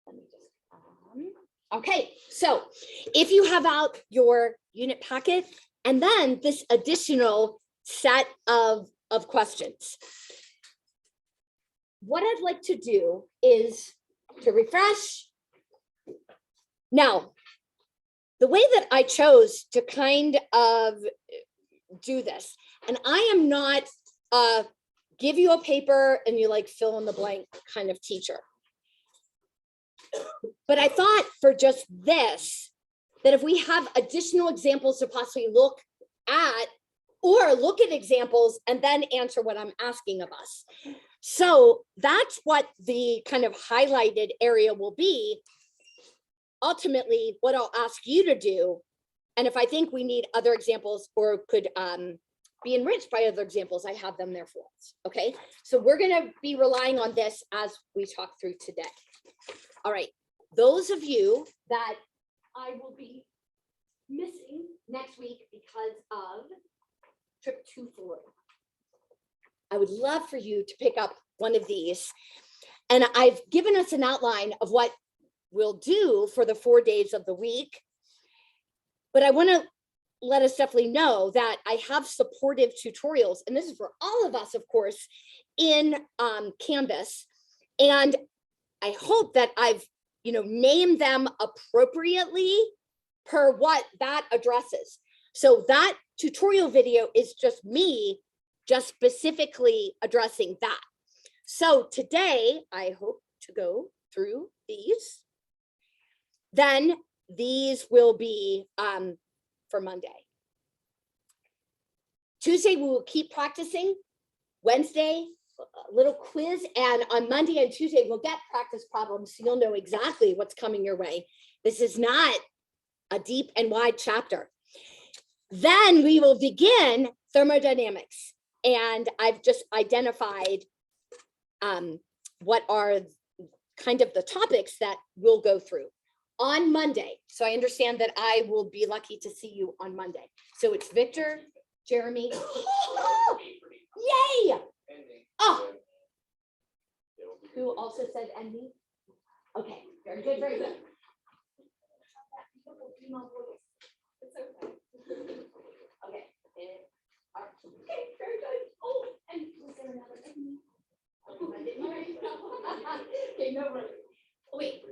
Let me just, okay, so if you have out your unit packet and then this additional set of questions, what I'd like to do is to refresh. Now, the way that I chose to kind of do this, and I am not give you a paper and you like fill in the blank kind of teacher. But I thought for just this, that if we have additional examples to possibly look at, or look at examples and then answer what I'm asking of us. So that's what the kind of highlighted area will be. Ultimately, what I'll ask you to do, and if I think we need other examples or could be enriched by other examples, I have them there for us, okay? So we're gonna be relying on this as we talk through today. All right, those of you that I will be missing next week because of trip to Florida, I would love for you to pick up one of these. And I've given us an outline of what we'll do for the 4 days of the week. But I want to let us definitely know that I have supportive tutorials, and this is for all of us, of course, in Canvas. And I hope that I've, named them appropriately per what that addresses. So that tutorial video is just me, just specifically addressing that. So today, I hope to go through these. Then these will be for Monday. Tuesday, we will keep practicing. Wednesday, a little quiz. And on Monday and Tuesday, we'll get practice problems so you'll know exactly what's coming your way. This is not a deep and wide chapter. Then we will begin thermodynamics. And I've just identified what are kind of the topics that we'll go through on Monday. So I understand that I will be lucky to see you on Monday. So it's Victor, Jeremy. Oh, yay! Oh, who also said Andy? Okay, very good, very good. Okay, okay, very good. Oh, and was there another Andy? Okay, no worries. Oh, wait.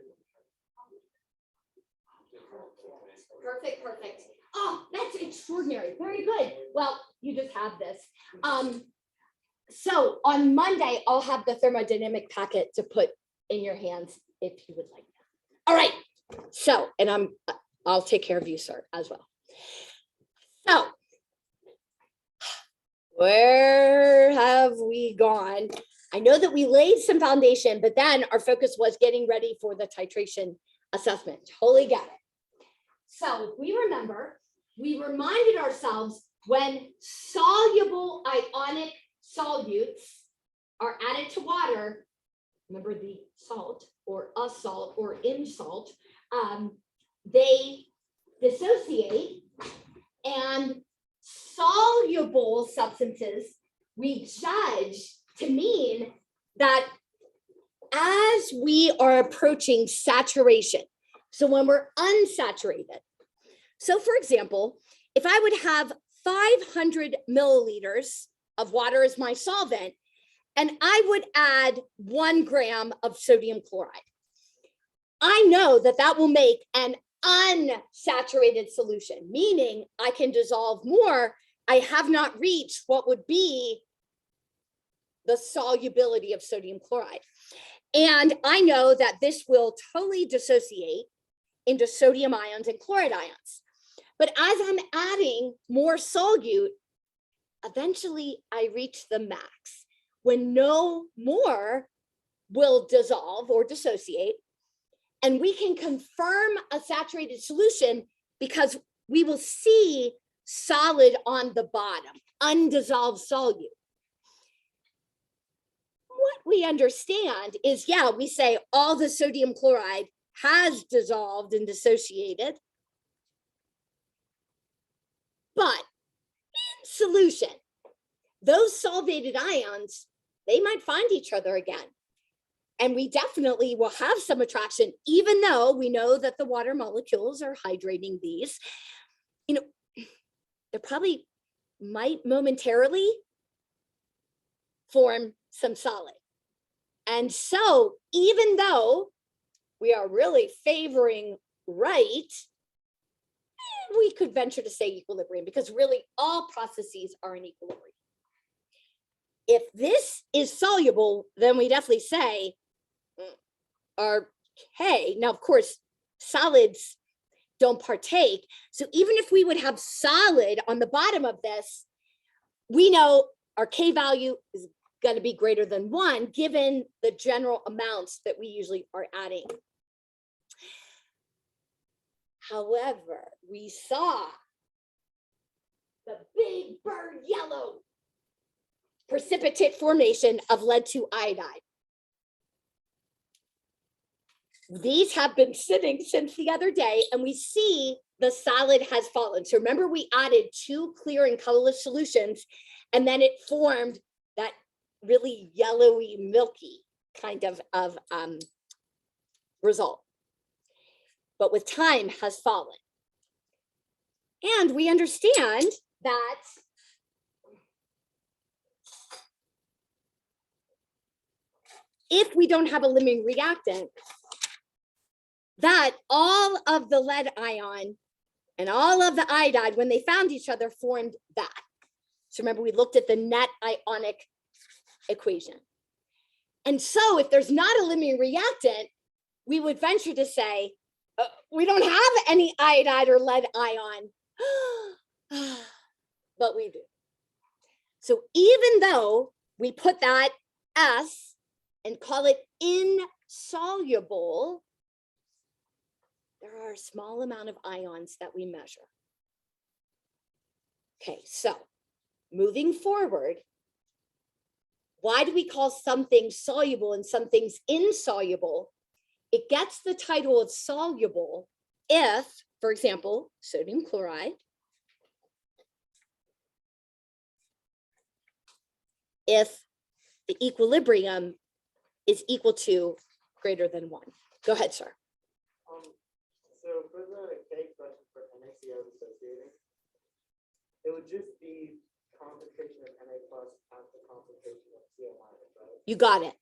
Perfect, perfect. Oh, that's extraordinary. Very good. Well, you just have this. So on Monday, I'll have the thermodynamic packet to put in your hands if you would like that. All right. So, and I'll take care of you, sir, as well. So, where have we gone? I know that we laid some foundation, but then our focus was getting ready for the titration assessment. Totally get it. So we remember, we reminded ourselves when soluble ionic solutes are added to water, remember the salt or a salt or in salt, they dissociate, and soluble substances we judge to mean that as we are approaching saturation, so when we're unsaturated. So for example, if I would have 500 milliliters of water as my solvent, and I would add 1 gram of sodium chloride, I know that that will make an unsaturated solution, meaning I can dissolve more. I have not reached what would be the solubility of sodium chloride. And I know that this will totally dissociate into sodium ions and chloride ions. But as I'm adding more solute, eventually I reach the max when no more will dissolve or dissociate. And we can confirm a saturated solution because we will see solid on the bottom, undissolved solute. What we understand is, yeah, we say all the sodium chloride has dissolved and dissociated. But in solution, those solvated ions, they might find each other again. And we definitely will have some attraction, even though we know that the water molecules are hydrating these. You know, they probably might momentarily form some solid. And so even though we are really favoring right, we could venture to say equilibrium, because really all processes are in equilibrium. If this is soluble, then we definitely say, okay, now of course, solids don't partake. So even if we would have solid on the bottom of this, we know our K value is going to be greater than 1, given the general amounts that we usually are adding. However, we saw the big bird yellow precipitate formation of lead-2 iodide. These have been sitting since the other day, and we see the solid has fallen. So remember, we added 2 clear and colorless solutions, and then it formed that really yellowy, milky kind of result. But with time has fallen. And we understand that if we don't have a limiting reactant, that all of the lead ion and all of the iodide, when they found each other, formed that. So remember, we looked at the net ionic equation. And so if there's not a limiting reactant, we would venture to say, we don't have any iodide or lead ion, but we do. So even though we put that S and call it insoluble, there are a small amount of ions that we measure. Okay, so moving forward, why do we call some things soluble and some things insoluble? It gets the title of soluble if, for example, sodium chloride, if the equilibrium is equal to greater than 1. Go ahead, sir. So for the K expression for NaCl dissociating, it would just be concentration of Na plus at the concentration of Cl minus, right? You got it.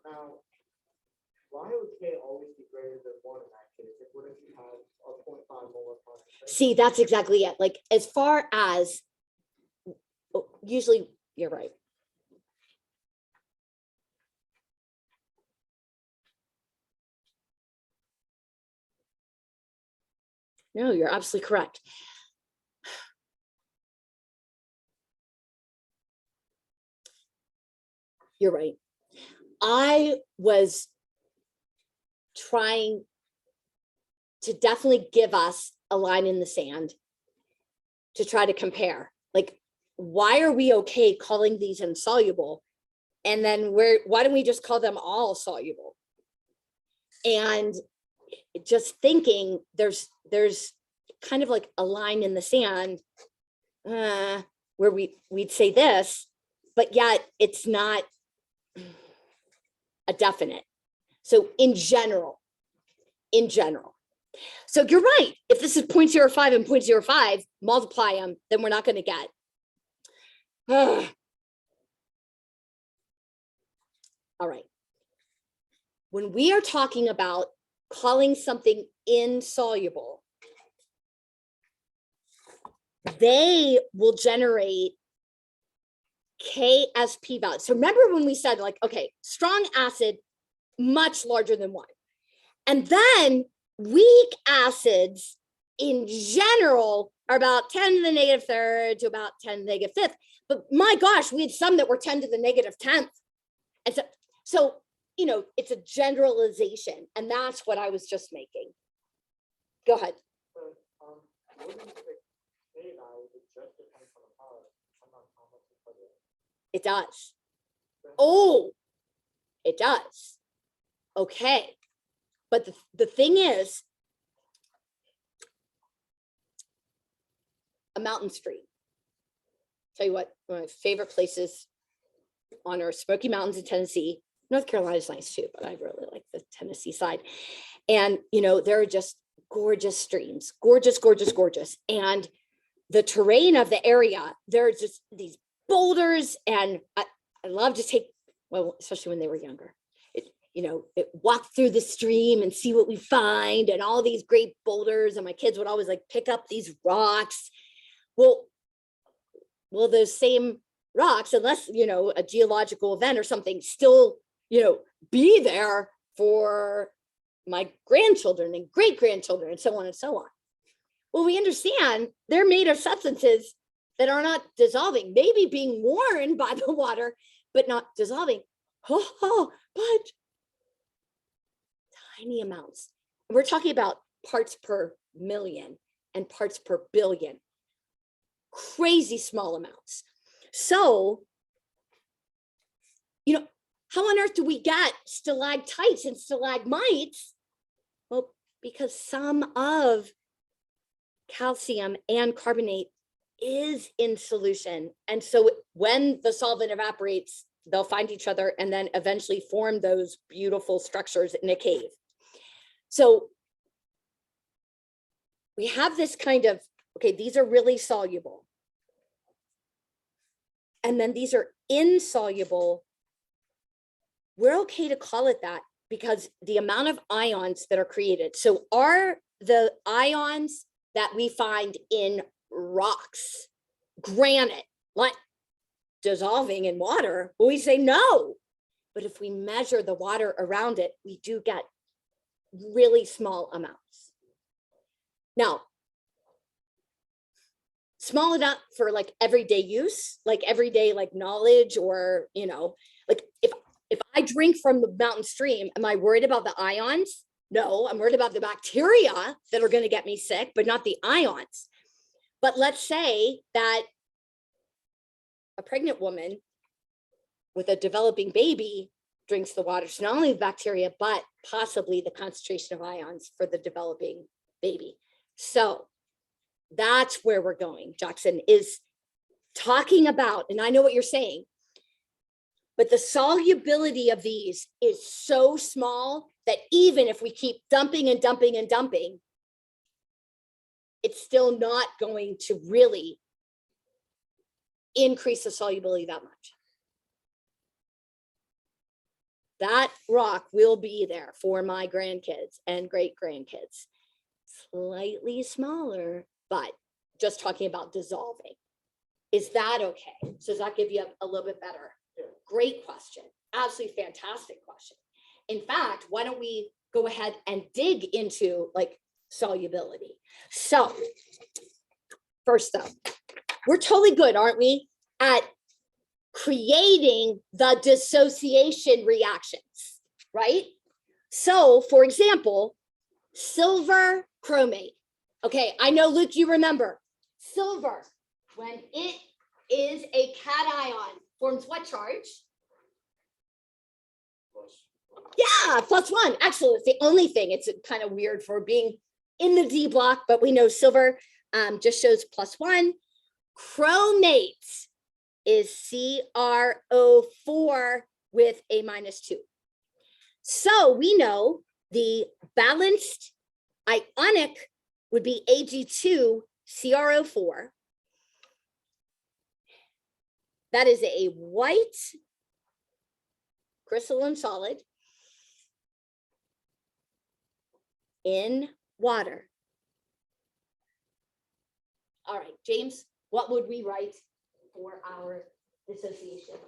Now, why would K always be greater than 1 in that case? Like, what if you have a 0.5 molar concentration? See, that's exactly it. Like, as far as, usually, you're right. No, you're absolutely correct. You're right. I was trying to definitely give us a line in the sand to try to compare. Like, why are we okay calling these insoluble? And then why don't we just call them all soluble? And just thinking there's kind of like a line in the sand where we'd say this, but yet it's not a definite. So in general. So you're right. If this is 0.05 and 0.05, multiply them, then we're not going to get. All right. When we are talking about calling something insoluble, they will generate KSP values. So remember when we said, like, okay, strong acid, much larger than 1. And then weak acids in general are about 10 to the negative 3rd to about 10 to the negative 5th. But my gosh, we had some that were 10 to the negative 10th. And so you know, it's a generalization. And that's what I was just making. Go ahead. But wouldn't the K value just depend on the power? It does. Oh, it does. Okay. But the thing is, a mountain stream. Tell you what, one of my favorite places on our Smoky Mountains in Tennessee, North Carolina's nice too, but I really like the Tennessee side. And, you know, there are just gorgeous streams, gorgeous, gorgeous, gorgeous. And the terrain of the area, there's just these boulders. And I love to take, well, especially when they were younger, walk through the stream and see what we find and all these great boulders. And my kids would always like pick up these rocks. Well, those same rocks, unless, a geological event or something, still, be there for my grandchildren and great grandchildren and so on and so on. Well, we understand they're made of substances that are not dissolving, maybe being worn by the water, but not dissolving. But tiny amounts. We're talking about parts per million and parts per billion. Crazy small amounts. So, how on earth do we get stalactites and stalagmites? Well, because some of calcium and carbonate is in solution. And so when the solvent evaporates, they'll find each other and then eventually form those beautiful structures in a cave. So we have this kind of, okay, these are really soluble. And then these are insoluble. We're okay to call it that because the amount of ions that are created. So are the ions that we find in rocks, granite, like dissolving in water? Well, we say no. But if we measure the water around it, we do get really small amounts. Now, small enough for like everyday use, like everyday like knowledge, or like if I drink from the mountain stream, am I worried about the ions? No, I'm worried about the bacteria that are going to get me sick, but not the ions. But let's say that a pregnant woman with a developing baby drinks the water. So not only the bacteria, but possibly the concentration of ions for the developing baby. So that's where we're going, Jackson, is talking about, and I know what you're saying, but the solubility of these is so small that even if we keep dumping and dumping and dumping, it's still not going to really increase the solubility that much. That rock will be there for my grandkids and great grandkids. Slightly smaller, but just talking about dissolving. Is that okay? So does that give you a little bit better? Yeah. Great question. Absolutely fantastic question. In fact, why don't we go ahead and dig into like solubility? So first up, we're totally good, aren't we, at creating the dissociation reactions, right? So for example, silver chromate. Okay, I know, Luke, you remember silver, when it is a cation, forms what charge? Yeah, +1. Excellent. It's the only thing. It's kind of weird for being in the D block, but we know silver just shows +1. Chromate is CrO4 with a -2. So we know the balanced ionic would be Ag2CrO4. That is a white crystalline solid in water. All right, James, what would we write for our dissociation?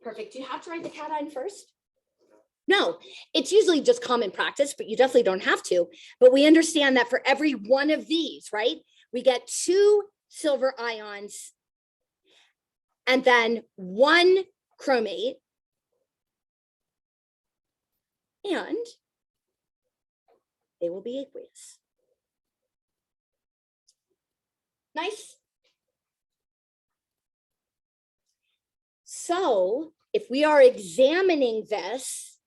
Perfect. Do you have to write the cation first? No, it's usually just common practice, but you definitely don't have to. But we understand that for every one of these, right, we get 2 silver ions and then 1 chromate. And they will be aqueous. Nice. So if we are examining this,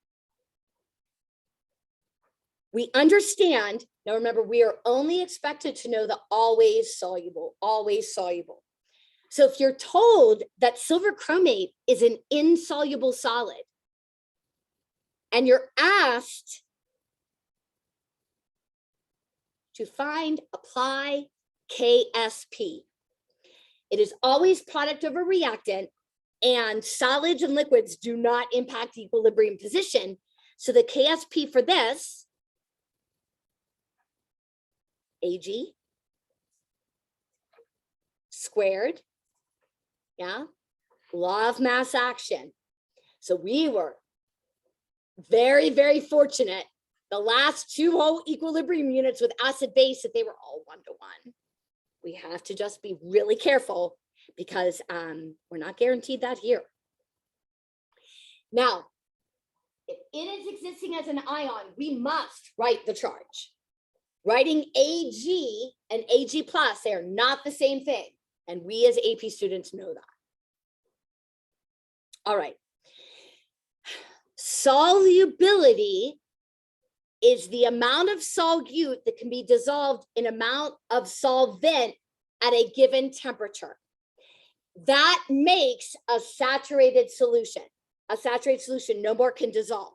we understand, now remember, we are only expected to know the always soluble, always soluble. So if you're told that silver chromate is an insoluble solid, and you're asked to find, apply KSP, it is always product over reactant, and solids and liquids do not impact equilibrium position. So the KSP for this, Ag squared, yeah, law of mass action. So we were very, very fortunate. The last two whole equilibrium units with acid base, that they were all 1-to-1. We have to just be really careful because we're not guaranteed that here. Now, if it is existing as an ion, we must write the charge. Writing Ag and Ag plus, they are not the same thing. And we as AP students know that. All right. Solubility is the amount of solute that can be dissolved in amount of solvent at a given temperature. That makes a saturated solution. A saturated solution no more can dissolve.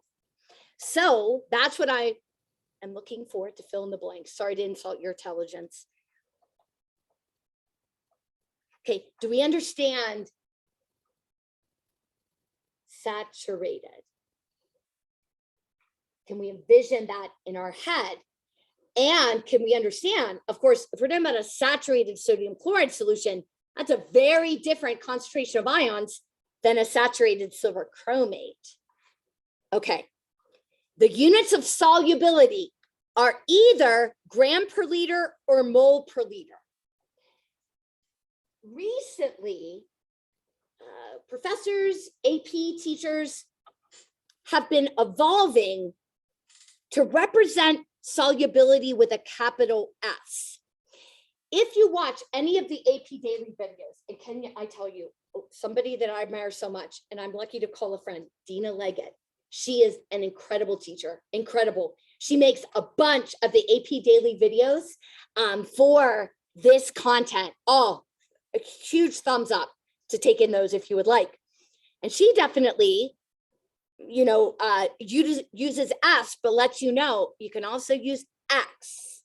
So that's what I am looking for to fill in the blanks. Sorry to insult your intelligence. Okay, do we understand saturated? Can we envision that in our head? And can we understand, of course, if we're talking about a saturated sodium chloride solution, that's a very different concentration of ions than a saturated silver chromate. Okay, the units of solubility are either gram per liter or mole per liter. Recently, professors, AP teachers have been evolving to represent solubility with a capital S. If you watch any of the AP daily videos, and can I tell you, somebody that I admire so much, and I'm lucky to call a friend, Dina Leggett. She is an incredible teacher, incredible. She makes a bunch of the AP daily videos for this content. Oh, a huge thumbs up to take in those if you would like. And she definitely, you know, uses S, but lets you know you can also use X.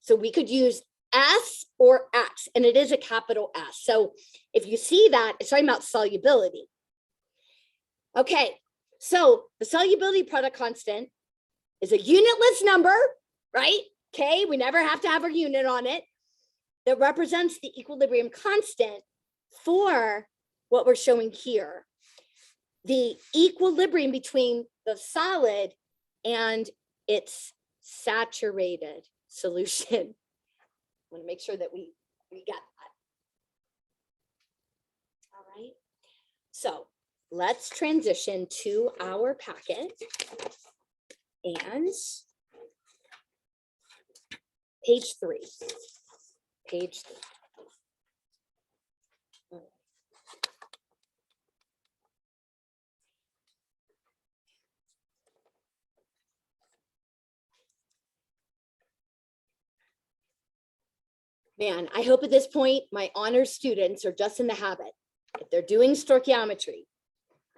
So we could use S or X, and it is a capital S. So if you see that, it's talking about solubility. Okay, so the solubility product constant is a unitless number, right? K, we never have to have a unit on it, that represents the equilibrium constant for what we're showing here. The equilibrium between the solid and its saturated solution. I want to make sure that we get that. All right. So let's transition to our packet and page 3. Page 3. Man, I hope at this point my honors students are just in the habit. If they're doing stoichiometry,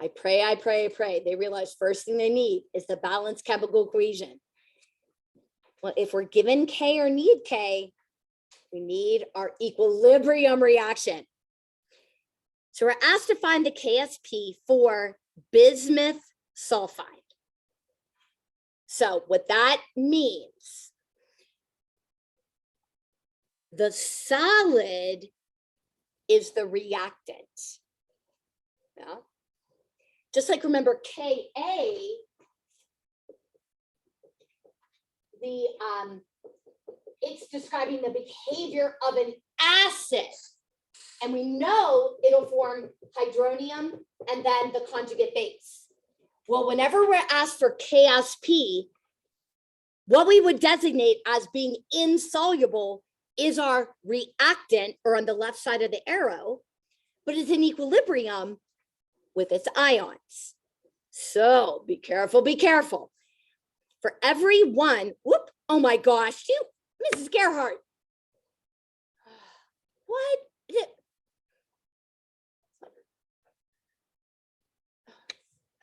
I pray, they realize first thing they need is the balanced chemical equation. Well, if we're given K or need K, we need our equilibrium reaction. So we're asked to find the KSP for bismuth sulfide. So what that means, the solid is the reactant. Yeah. Just like remember Ka, it's describing the behavior of an acid. And we know it'll form hydronium and then the conjugate base. Well, whenever we're asked for KSP, what we would designate as being insoluble is our reactant, or on the left side of the arrow, but it's in equilibrium with its ions. So be careful, be careful. For every one, whoop, oh my gosh, you, Mrs. Gerhardt. What?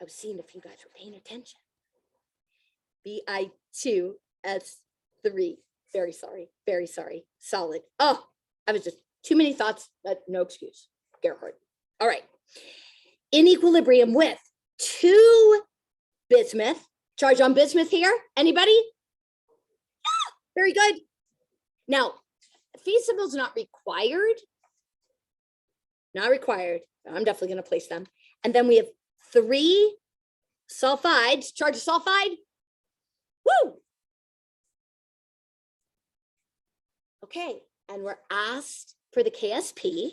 I was seeing if you guys were paying attention. Bi2S3. Very sorry. Very sorry. Solid. Oh, I was just too many thoughts, but no excuse. Gerhard. All right. In equilibrium with 2 bismuth. Charge on bismuth here. Anybody? Yeah, very good. Now, feasible is not required. Not required. I'm definitely going to place them. And then we have 3 sulfides. Charge a sulfide. Woo! Okay, and we're asked for the KSP,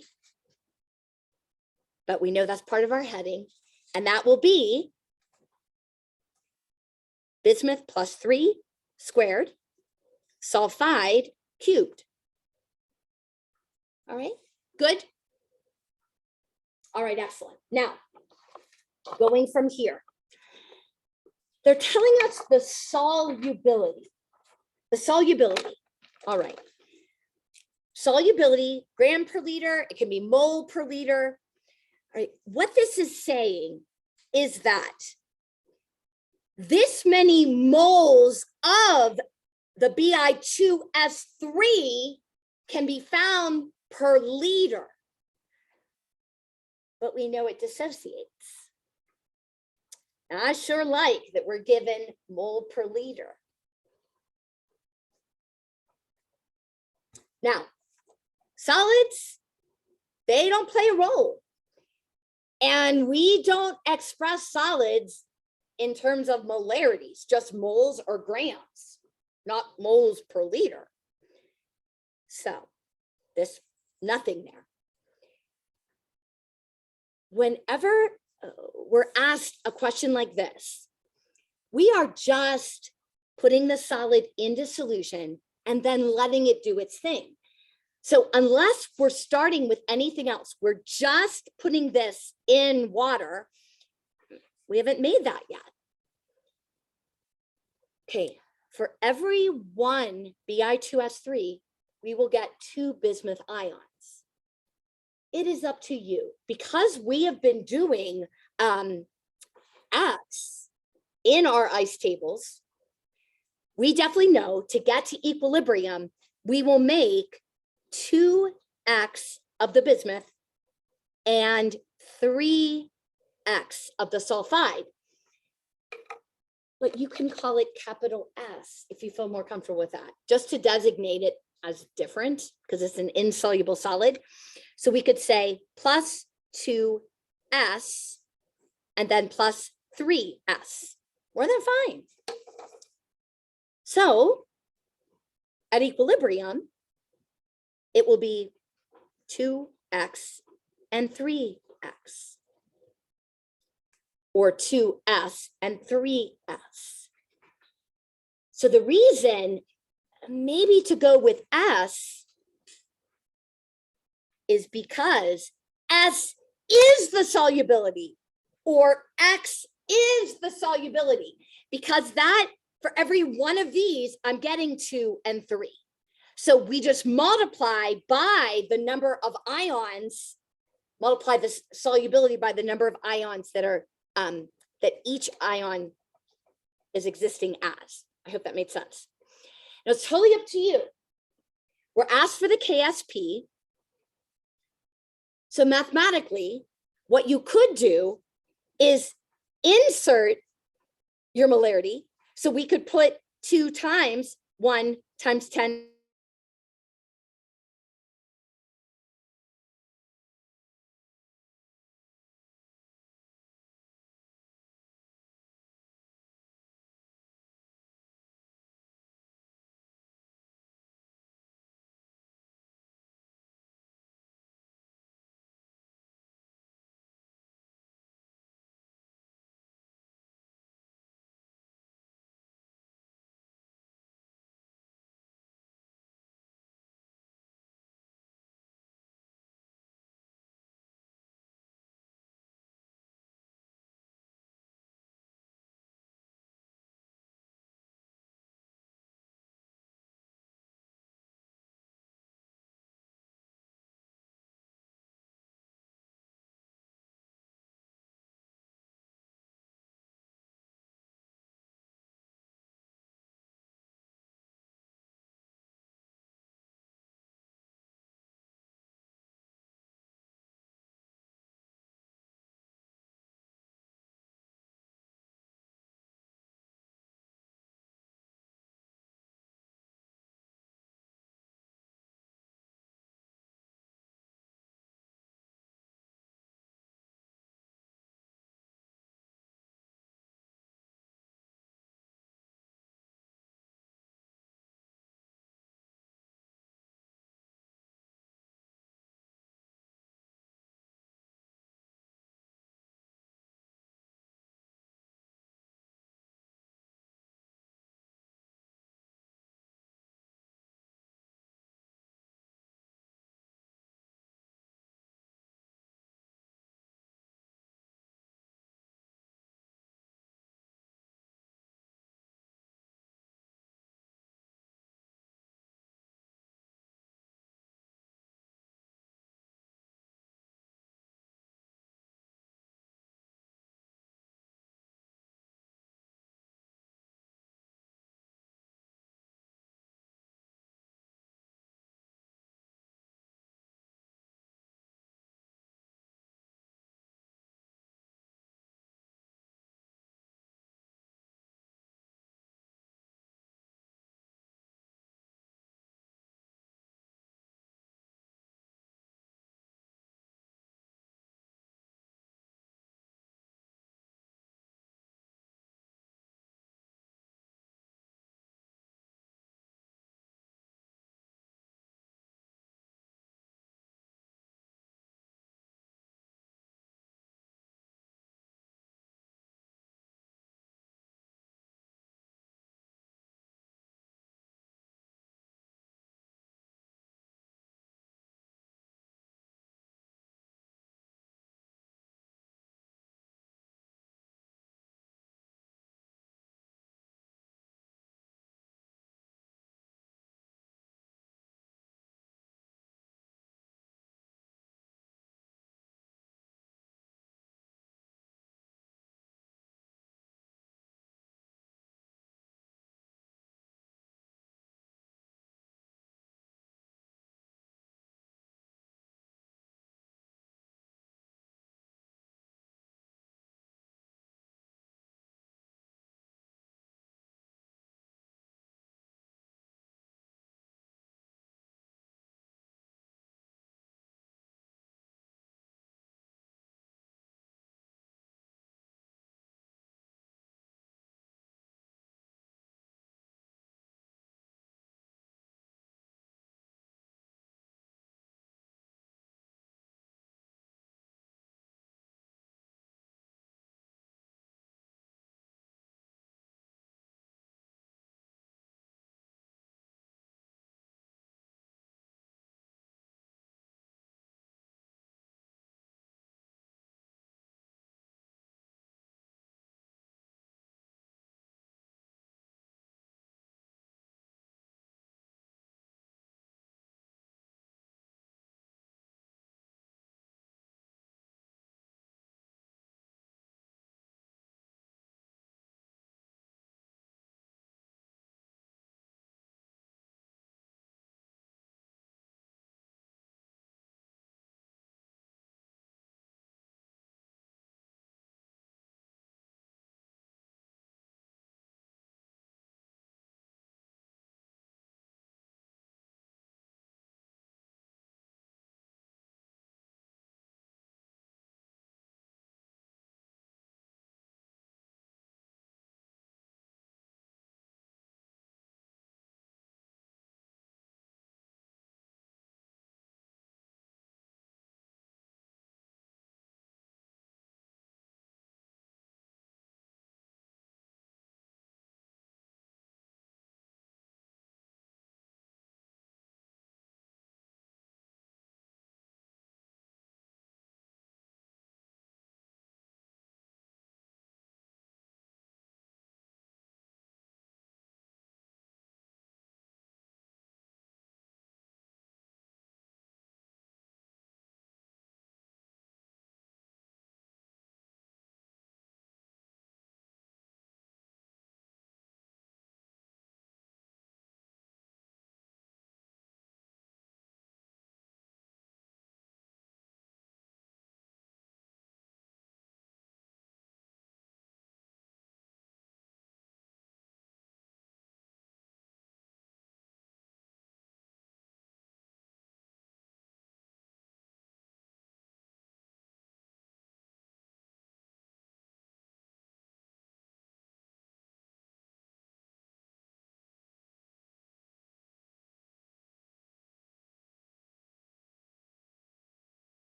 but we know that's part of our heading, and that will be bismuth plus 3 squared, sulfide cubed. All right, good. All right, excellent. Now, going from here, they're telling us the solubility. The solubility. All right. Solubility, gram per liter, it can be mole per liter. All right. What this is saying is that this many moles of the Bi2S3 can be found per liter. But we know it dissociates. And I sure like that we're given mole per liter. Now, solids, they don't play a role. And we don't express solids in terms of molarities, just moles or grams, not moles per liter. So there's nothing there. Whenever we're asked a question like this, we are just putting the solid into solution and then letting it do its thing. So unless we're starting with anything else, we're just putting this in water. We haven't made that yet. Okay, for every 1 Bi2S3, we will get 2 bismuth ions. It is up to you. Because we have been doing X in our ice tables, we definitely know to get to equilibrium, we will make 2x of the bismuth and 3x of the sulfide. But you can call it capital S if you feel more comfortable with that, just to designate it as different because it's an insoluble solid. So we could say plus 2s and then plus 3s. More than fine. So at equilibrium, it will be 2x and 3x, or 2s and 3s. So the reason maybe to go with S is because S is the solubility, or X is the solubility, because that for every one of these, I'm getting 2 and 3. So we just multiply by the number of ions, multiply the solubility by the number of ions that are that each ion is existing as. I hope that made sense. Now it's totally up to you. We're asked for the KSP. So mathematically, what you could do is insert your molarity. So we could put 2 times 1 times 10